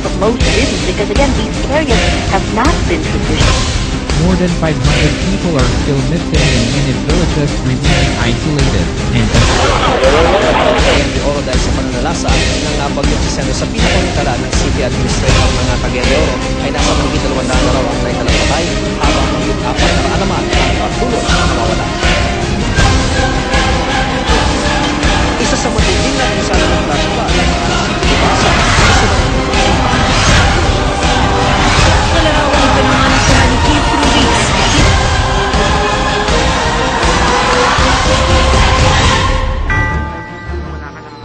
but most didn't because, again, these areas have not been traditional. More than 500 people are still missing and many villages remain isolated. And Cagayan de Oro dahil sa pananalasa ng bagyong si Sendo sa pinakamitala ng city administrator ng Cagayan de Oro ay nasa mahigit 200 na raw ang naitalang patay habang mahigit 400 naman ang patuloy na nawawala. Isa sa matinding na kung saan ang klasba ng mga basa Nalarawan ito ng mga nagsamaling through weeks. Wala ka nang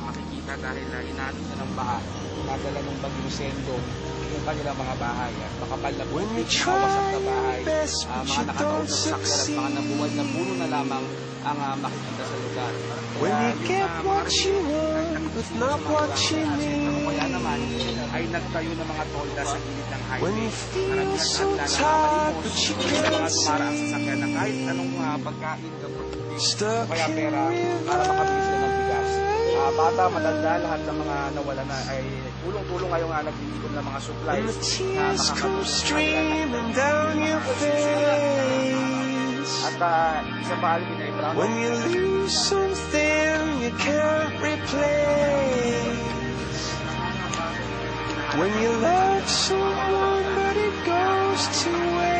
makikita dahil inaano na ng baha. Nadala ng bagyong Sendo yung kanilang mga bahay. At makapal na buwan, mga wasak na bahay, mga nakataon na sakyan at mga nabuwad na puno na lamang ang makikita sa lugar. When you get what you want, but not what you need. Kaya naman ay nagtayo ng mga tolda sa gilid ng highway. When you feel so tired, but you can't dumaraan sa see. sakyan na kahit anong pagkain, Stuck kaya in pera para makabili sila ng bigas. Bata, matanda, lahat ng mga nawala na ay tulong-tulong ngayong naglilikom ng mga supplies. And the tears come streaming down your face. At isa pa alin ay brown. When you lose something you can't replace. When you love someone but it goes to waste.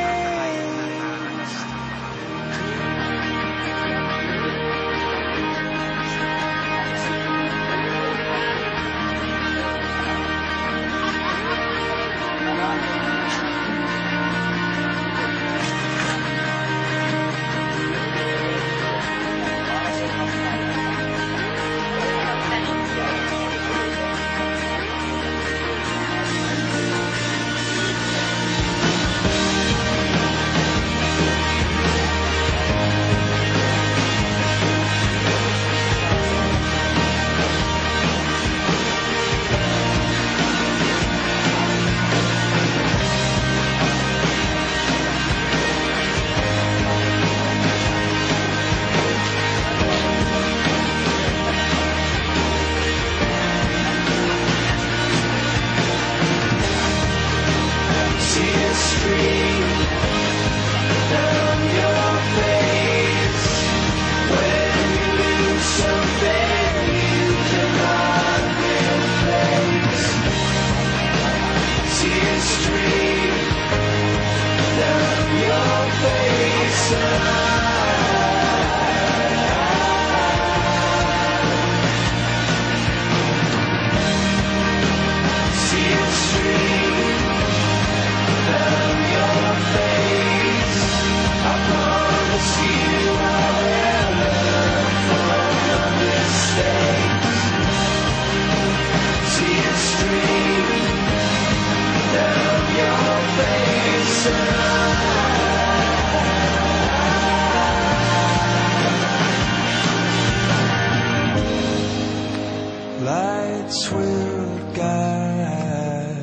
Lights will guide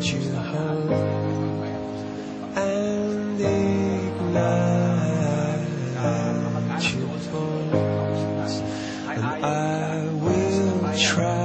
you home and ignite your bones, and I will try